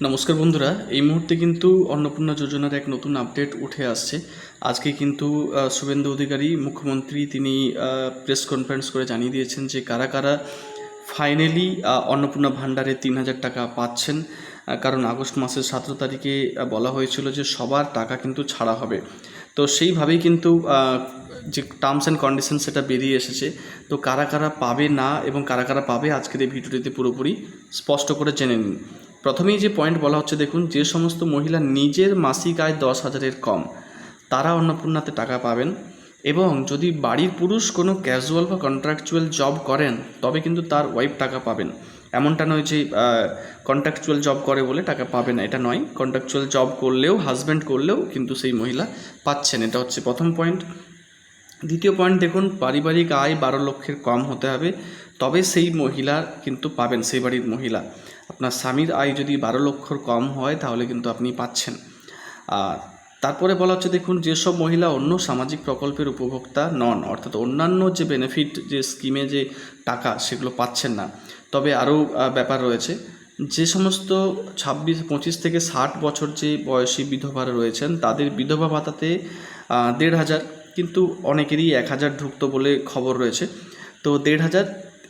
নমস্কার বন্ধুরা, এই মুহূর্তে কিন্তু অন্নপূর্ণা যোজনার এক নতুন আপডেট উঠে আসছে। আজকে কিন্তু শুভেন্দু অধিকারী মুখ্যমন্ত্রী তিনি প্রেস কনফারেন্স করে জানিয়ে দিয়েছেন যে কারা কারা ফাইনালি অন্নপূর্ণা ভাণ্ডারে 3,000 টাকা পাচ্ছেন। কারণ আগস্ট মাসের 17 তারিখে বলা হয়েছিল যে সবার টাকা কিন্তু ছাড়া হবে। তো সেইভাবেই কিন্তু যে টার্মস অ্যান্ড কন্ডিশন সেটা বেরিয়ে এসেছে। তো কারা কারা পাবে না এবং কারা কারা পাবে আজকের এই ভিডিওটিতে পুরোপুরি স্পষ্ট করে জেনে নিন। প্রথমেই যে পয়েন্ট বলা হচ্ছে, দেখুন, যে সমস্ত মহিলা নিজের মাসিক আয় 10,000-এর কম তারা অন্নপূর্ণাতে টাকা পাবেন, এবং যদি বাড়ির পুরুষ কোনো ক্যাজুয়াল বা কন্ট্রাকচুয়াল জব করেন তবে কিন্তু তার ওয়াইফ টাকা পাবেন। এমনটা নয় যে কন্ট্রাকচুয়াল জব করে বলে টাকা পাবে না, এটা নয়। কন্ট্রাকচুয়াল জব করলেও, হাজব্যান্ড করলেও কিন্তু সেই মহিলা পাচ্ছেন। এটা হচ্ছে প্রথম পয়েন্ট। দ্বিতীয় পয়েন্ট দেখুন, পারিবারিক আয় 12 লক্ষের কম হতে হবে, তবে সেই মহিলা কিন্তু পাবেন, সেই বাড়ির মহিলা। আপনার স্বামীর আয় যদি 12 লক্ষর কম হয় তাহলে কিন্তু আপনি পাচ্ছেন। আর তারপরে বলা হচ্ছে, দেখুন, যেসব মহিলা অন্য সামাজিক প্রকল্পের উপভোক্তা নন, অর্থাৎ অন্যান্য যে বেনিফিট, যে স্কিমে যে টাকা, সেগুলো পাচ্ছেন না। তবে আরও ব্যাপার রয়েছে, যে সমস্ত 25 থেকে 60 বছর যে বয়সী বিধবারা রয়েছেন তাদের বিধবা ভাতাতে 1,500, কিন্তু অনেকেরই 1,000 ঢুকতো বলে খবর রয়েছে। তো 1,500,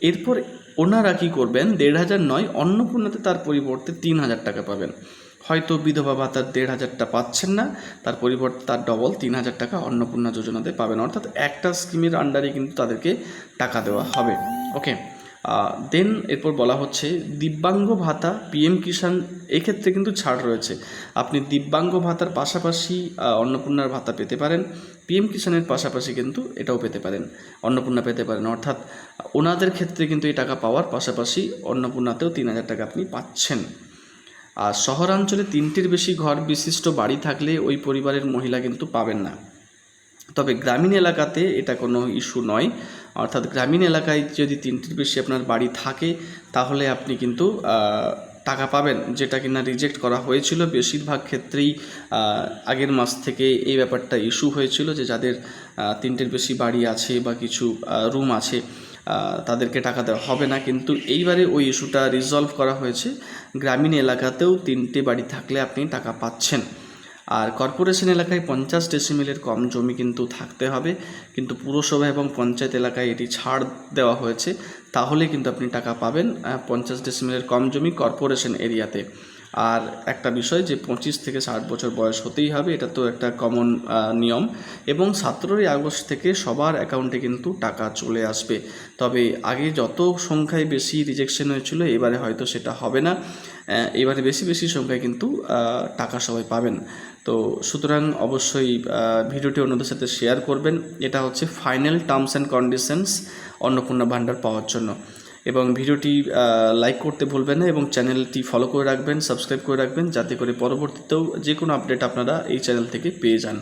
এরপর ওনারা কী করবেন, 1,500 নয়, অন্নপূর্ণাতে তার পরিবর্তে 3,000 টাকা পাবেন। হয়তো বিধবা ভাতার 1,500টা পাচ্ছেন না, তার পরিবর্তে তার ডবল 3,000 টাকা অন্নপূর্ণা যোজনাতে পাবেন। অর্থাৎ একটা স্কিমের আন্ডারে কিন্তু তাদেরকে টাকা দেওয়া হবে। ওকে, দেন এরপর বলা হচ্ছে দিব্যাঙ্গ ভাতা, পিএম কিষাণ, এক্ষেত্রে কিন্তু ছাড় রয়েছে। আপনি দিব্যাঙ্গ ভাতার পাশাপাশি অন্নপূর্ণার ভাতা পেতে পারেন, পিএম কিষাণের পাশাপাশি কিন্তু এটাও পেতে পারেন, অন্নপূর্ণা পেতে পারেন। অর্থাৎ ওনাদের ক্ষেত্রে কিন্তু এই টাকা পাওয়ার পাশাপাশি অন্নপূর্ণাতেও 3,000 টাকা আপনি পাচ্ছেন। আর শহরাঞ্চলে 3টির বেশি ঘর বিশিষ্ট বাড়ি থাকলে ওই পরিবারের মহিলা কিন্তু পাবেন না। তবে গ্রামীণ এলাকাতে এটা কোনো ইস্যু নয়। অর্থাৎ গ্রামীণ এলাকায় যদি 3টির বেশি আপনার বাড়ি থাকে তাহলে আপনি কিন্তু টাকা পাবেন, যেটা কিনা রিজেক্ট করা হয়েছিল বেশিরভাগ ক্ষেত্রেই। আগের মাস থেকে এই ব্যাপারটা ইস্যু হয়েছিল যে যাদের 3টের বেশি বাড়ি আছে বা কিছু রুম আছে তাদেরকে টাকা দেওয়া হবে না, কিন্তু এইবারে ওই ইস্যুটা রিজলভ করা হয়েছে। গ্রামীণ এলাকাতেও 3টে বাড়ি থাকলে আপনি টাকা পাচ্ছেন। আর কর্পোরেশন এলাকায় 50 ডেসিমেলের কম জমি কিন্তু থাকতে হবে, কিন্তু পুরসভা এবং পঞ্চায়েত এলাকায় এটি ছাড় দেওয়া হয়েছে, তাহলে কিন্তু আপনি টাকা পাবেন 50 ডেসিমেলের কম জমি কর্পোরেশন এরিয়াতে। আর একটা বিষয় যে 25 থেকে 60 বছর বয়স হতেই হবে, এটা তো একটা কমন নিয়ম। এবং 17ই আগস্ট থেকে সবার অ্যাকাউন্টে কিন্তু টাকা চলে আসবে। তবে আগে যত সংখ্যায় বেশি রিজেকশন হয়েছিল, এবারে হয়তো সেটা হবে না। এবারে বেশি বেশি সংখ্যায় কিন্তু টাকা সবাই পাবেন। তো সুতরাং অবশ্যই ভিডিওটি অন্যদের সাথে শেয়ার করবেন। এটা হচ্ছে final terms and conditions Annapurna ভাণ্ডার পাওয়ার জন্য। এবং ভিডিওটি লাইক করতে ভুলবেন না, এবং চ্যানেলটি ফলো করে রাখবেন, সাবস্ক্রাইব করে রাখবেন, যাতে করে পরবর্তীতেও যে কোনো আপডেট আপনারা এই চ্যানেল থেকে পেয়ে যান।